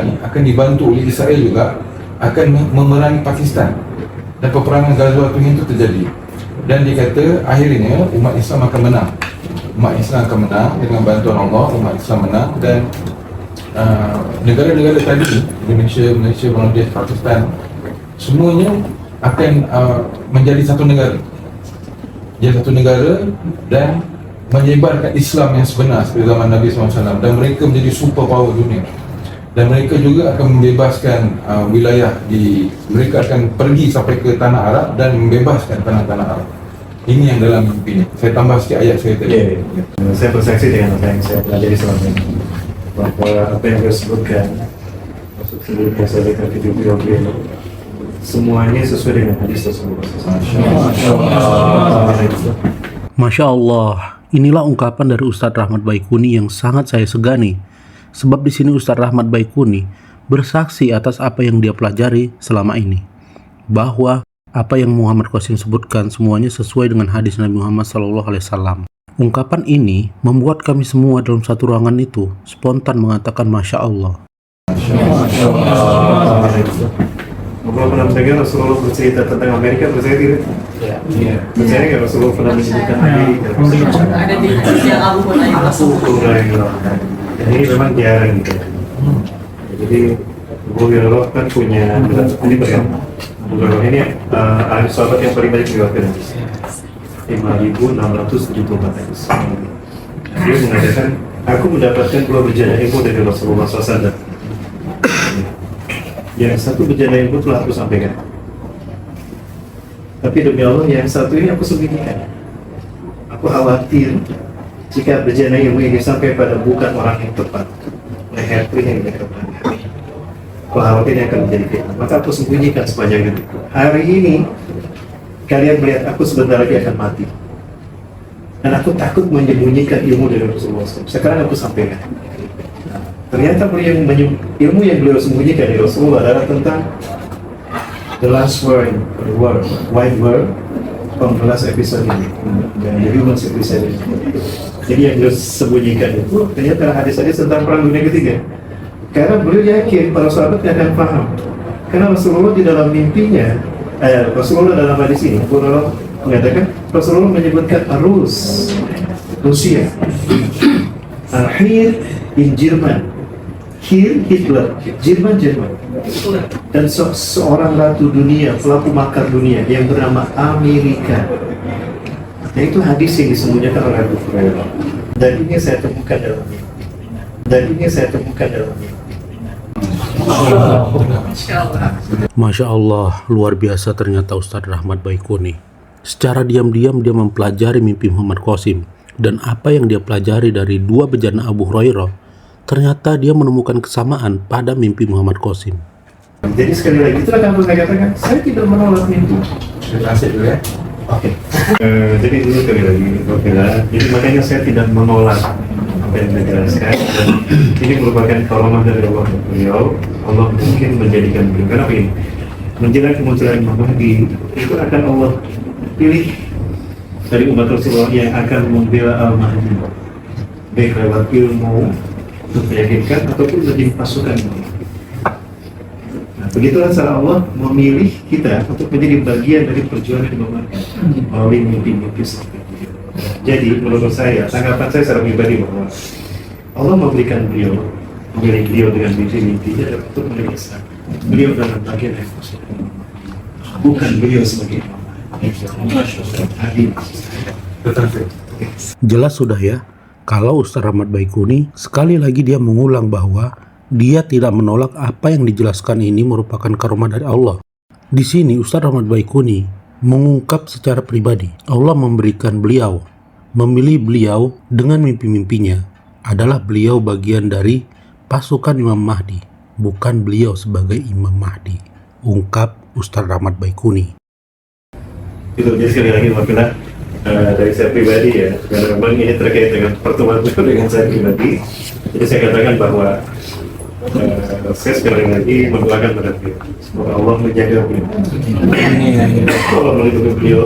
akan dibantu oleh Israel juga akan memerangi Pakistan, dan peperangan Ghazwatul Hind itu terjadi. Dan dikata akhirnya umat Islam akan menang. Umat Islam akan menang dengan bantuan Allah. Umat Islam menang, dan negara-negara tadi, Indonesia, Malaysia, Bangladesh, Pakistan, semuanya akan menjadi satu negara. Jadi satu negara dan menyebarkan Islam yang sebenar seperti zaman Nabi SAW, dan mereka menjadi super power dunia. Dan mereka juga akan membebaskan wilayah mereka akan pergi sampai ke tanah Arab dan membebaskan tanah-tanah Arab. Ini yang dalam mimpi ini. Saya tambah sikit ayat saya tadi. Saya bersaksi dengan apa yang saya pelajari selama ini, bahwa apa yang saya sebutkan, maksud seluruh yang saya lihat video semuanya sesuai dengan hadis tersebut. Masya Allah, inilah ungkapan dari Ustadz Rahmat Baikuni yang sangat saya segani. Sebab di sini Ustadz Rahmat Baikuni bersaksi atas apa yang dia pelajari selama ini, bahwa apa yang Muhammad Qasim sebutkan semuanya sesuai dengan hadis Nabi Muhammad SAW. Ungkapan ini membuat kami semua dalam satu ruangan itu spontan mengatakan Masya Allah. Bapak pernah mendengar Rasulullah bercerita tentang Amerika, percaya tidak? Iya. Percaya nggak Rasulullah pernah menyebutkan Amerika? Ada di hadis yang Abu Hurairah. Ini memang jarang gitu. Jadi Abu Hurairah kan punya ini berapa? Abu Hurairah ini ahli sahabat yang paling banyak diriwayatkan hadis. 5.674 hadis. Dia mengatakan, aku mendapatkan 2 bejana ilmu dari Rasulullah SAW. Yang satu bejana ilmu telah aku sampaikan, tapi demi Allah yang satu ini aku sembunyikan. Aku khawatir jika bejana ilmu ini sampai pada bukan orang yang tepat, leherku yang mereka pelajari, aku khawatir akan menjadi fitnah. Maka aku sembunyikan sepanjang itu. Hari ini kalian melihat aku sebentar lagi akan mati, dan aku takut menyembunyikan ilmu dari Rasulullah SAW. Sekarang aku sampaikan. Ternyata ilmu yang beliau sembunyikan di Rasulullah adalah tentang the last word, wide word, 18 episode ini, dan the human episode ini. Jadi yang beliau sembunyikan itu ternyata hadis-hadis tentang perang dunia ketiga. Karena beliau yakin para sahabat tidak akan paham. Karena Rasulullah di dalam mimpinya, Rasulullah dalam hadis ini, Rasulullah mengatakan, Rasulullah menyebutkan Rusia, Akhir in Jerman, Hitler, Jerman, dan seorang ratu dunia, pelaku makar dunia yang bernama Amerika. Nah, itu hadis yang disembunyikan oleh Abu Hurairah. Dan ini saya temukan dalam mimpi. Masya Allah, luar biasa ternyata Ustadz Rahmat Baikuni. Secara diam-diam dia mempelajari mimpi Muhammad Qasim, dan apa yang dia pelajari dari 2 bejana Abu Hurairah, ternyata dia menemukan kesamaan pada mimpi Muhammad Qasim. Jadi sekali lagi, itulah yang saya katakan, saya tidak menolak mimpi. Terima dulu ya. Oke. Jadi dulu sekali lagi, jadi makanya saya tidak menolak apa yang saya jelaskan. Dan ini merupakan karamah dari Allah beliau. Allah mungkin menjadikan beliau. Kenapa ini? Menjelang kemunculan Imam Mahdi, itu akan Allah pilih dari umat Rasulullah yang akan membela Al-Mahdi, baik lewat ilmu untuk meyakinkan ataupun menjadi pasukan. Nah, begitulah cara Allah memilih kita untuk menjadi bagian dari perjuangan Imam Mahdi melalui mimpi-mimpi seperti itu. Jadi menurut saya, tanggapan saya secara pribadi bahwa Allah memilih beliau dengan mimpi-mimpinya untuk menjadi Islam. Beliau dalam bagian yang positif, bukan beliau sebagai Imam Mahdi. Jelas sudah ya, kalau Ustadz Rahmat Baikuni sekali lagi dia mengulang bahwa dia tidak menolak apa yang dijelaskan ini merupakan karunia dari Allah. Di sini Ustadz Rahmat Baikuni mengungkap secara pribadi, Allah memberikan beliau, memilih beliau dengan mimpi-mimpinya, adalah beliau bagian dari pasukan Imam Mahdi, bukan beliau sebagai Imam Mahdi. Ungkap Ustadz Rahmat Baikuni. Itu jadi sekali lagi wakilah dari saya pribadi ya, karena memang ini terkait dengan pertemuan itu dengan saya pribadi. Jadi saya katakan bahwa saya sekali lagi mendoakan pada beliau, semoga Allah menjaga beliau, Allah melindungi beliau,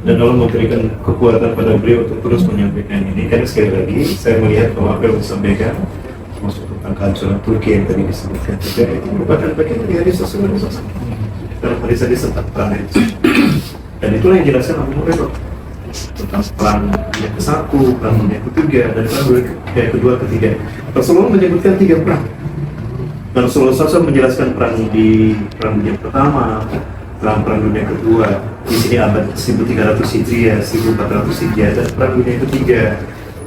dan Allah memberikan kekuatan pada beliau untuk terus menyampaikan ini. Karena sekali lagi saya melihat bahwa apa yang disampaikan masuk tentang kehancuran Turki yang tadi disebutkan juga, itu merupakan bagian dari hadis Rasulullah SAW. Dalam hadis-hadis tentang perang itu, dan itulah yang dijelaskan Abu Hurairah tentang perang dunia ke-1, perang dunia ke-3, dan perang dunia kedua, ketiga. Rasulullah menyebutkan 3 perang. Dan Rasulullah SAW menjelaskan perang dunia pertama, perang dunia kedua, di sini abad 1300 Hijriah, 1400 Hijriah, dan perang dunia ketiga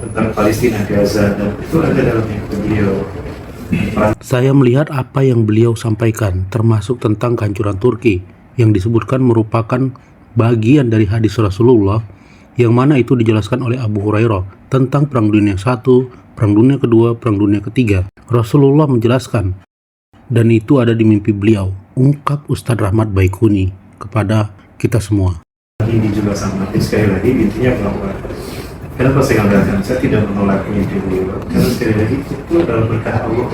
tentang Palestina, Gaza, dan itu ada dalam yang beliau. Saya melihat apa yang beliau sampaikan, termasuk tentang kehancuran Turki, yang disebutkan merupakan bagian dari hadis Rasulullah, yang mana itu dijelaskan oleh Abu Hurairah tentang Perang Dunia I, Perang Dunia Kedua, Perang Dunia Ketiga. Rasulullah menjelaskan, dan itu ada di mimpi beliau, ungkap Ustadz Rahmat Baikuni kepada kita semua. Ini juga sama, sekali lagi intinya bahwa kenapa saya katakan saya tidak menolak mimpi beliau, karena sekali lagi itu adalah berkah Allah,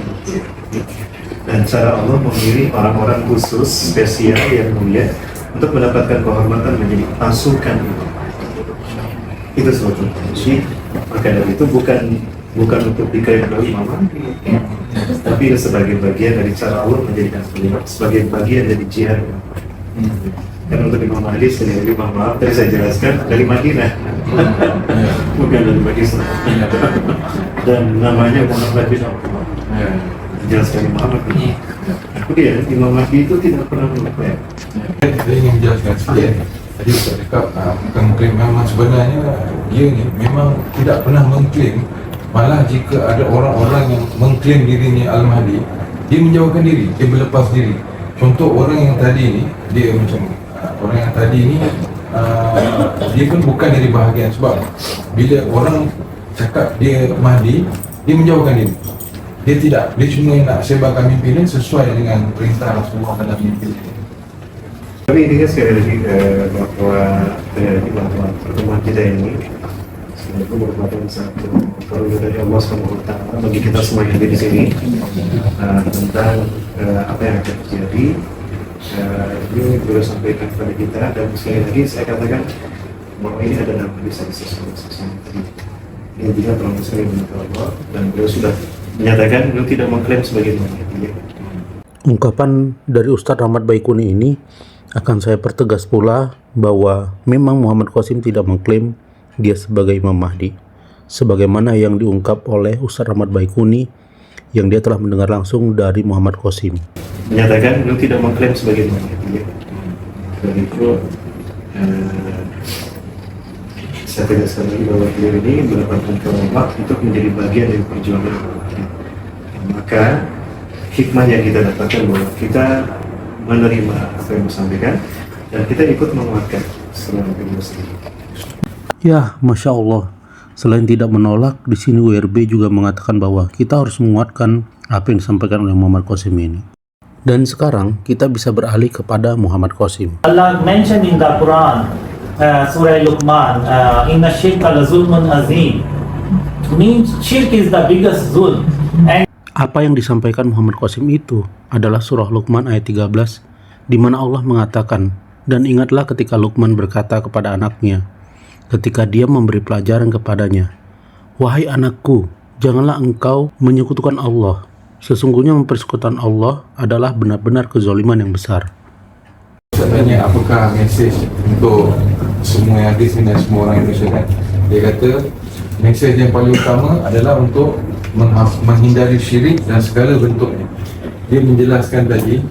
dan cara Allah memilih orang-orang khusus, spesial, yang mulia untuk mendapatkan kehormatan menjadi pasukan itu sebetulnya. Jadi maka dari itu bukan untuk diklaim oleh Imam Mahdi, tapi sebagai bagian dari cara Allah menjadikan beliau sebagai bagian dari jihad. Dan untuk Imam Mahdi sekali lagi mohon maaf, tadi saya jelaskan dari Madinah, bukan dari Pakistan. Dan namanya Muhammad bin Abdullah. Jelaskan Muhammad bin Abdullah. Kemudian Imam Mahdi itu tidak pernah mengklaim. Saya ingin menjelaskan sikit. Tadi Ustaz cakap bukan mengklaim, memang sebenarnya dia ni memang tidak pernah mengklaim. Malah jika ada orang-orang yang mengklaim dirinya Al-Mahdi, dia menjauhkan diri, dia berlepas diri. Contoh orang yang tadi ni, dia macam orang yang tadi ni dia pun bukan dari bahagian, sebab bila orang cakap dia Mahdi, dia menjauhkan diri. Dia tidak, dia cuma nak sebarkan mimpi dia sesuai dengan perintah Rasulullah dalam mimpi dia. Tapi intinya sekali lagi bahwa pertemuan kita ini sebenarnya merupakan satu karunia dari Allah SWT bagi kita semua yang ada di sini, tentang apa yang akan terjadi. Ini beliau sampaikan kepada kita, dan sekali lagi saya katakan bahwa ini adalah hadis Rasulullah SAW. Intinya tolong sekali meminta Allah, dan beliau sudah menyatakan beliau tidak mengklaim sebagai Mahdi. Ungkapan dari Ustadz Rahmat Baikuni ini akan saya pertegas pula bahwa memang Muhammad Qasim tidak mengklaim dia sebagai Imam Mahdi, sebagaimana yang diungkap oleh Ustadz Rahmat Baikuni yang dia telah mendengar langsung dari Muhammad Qasim. Menyatakan beliau tidak mengklaim sebagai Mahdi. Dan itu saya tegaskan lagi bahwa beliau ini mendapatkan kehormat untuk menjadi bagian dari perjuangan Mahdi. Maka hikmah yang kita dapatkan bahwa kita menerima apa yang disampaikan dan kita ikut menguatkan selama beliau sendiri. Ya, Masya Allah. Selain tidak menolak, di sini WRB juga mengatakan bahwa kita harus menguatkan apa yang disampaikan oleh Muhammad Qasim ini. Dan sekarang kita bisa beralih kepada Muhammad Qasim. Allah mentioned in the Quran, Surah Luqman, Inna shirka la zulmun azim. Means shirk is the biggest zulm. And Apa yang disampaikan Muhammad Qasim itu adalah surah Luqman ayat 13, di mana Allah mengatakan, dan ingatlah ketika Luqman berkata kepada anaknya, ketika dia memberi pelajaran kepadanya, wahai anakku, janganlah engkau menyekutukan Allah. Sesungguhnya mempersekutukan Allah adalah benar-benar kezaliman yang besar. Saya tanya apakah mesej untuk semua yang hadis dan semua orang Indonesia kan? Dia kata mesej yang paling utama adalah untuk menghindari syirik dan segala bentuknya. Dia menjelaskan tadi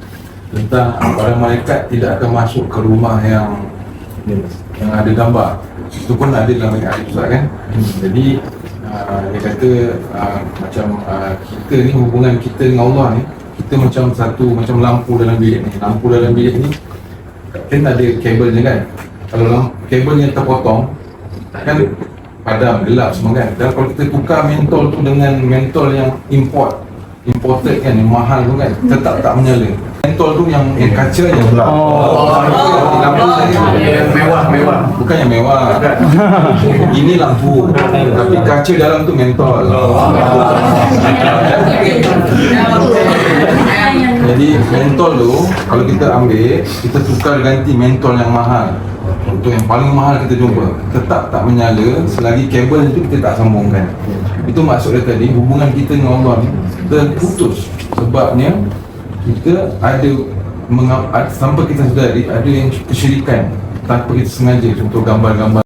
tentang para malaikat tidak akan masuk ke rumah yang ada gambar. Itu pun ada dalam ayat Ustaz kan. Jadi dia kata macam kita ni, hubungan kita dengan Allah ni, kita macam lampu dalam bilik ni. Lampu dalam bilik ni kan ada kabelnya kan. Kalau kabelnya terpotong kan padam, gelap semua kan. Dan kalau kita tukar mentol tu dengan mentol yang imported kan, yang mahal tu kan, tetap tak menyala. Mentol tu yang kaca je. Lampu mewah. Bukan yang mewah. Ini lampu, tapi kaca dalam tu mentol. Jadi mentol tu kalau kita ambil, kita tukar ganti mentol yang mahal. Untuk yang paling mahal kita jumpa, tetap tak menyala selagi kabel itu kita tak sambungkan. Itu maksud dia tadi, hubungan kita dengan Allah ni terputus. Sebabnya kita ada tanpa kita sedari ada yang kesyirikan tanpa kita sengaja, contoh gambar-gambar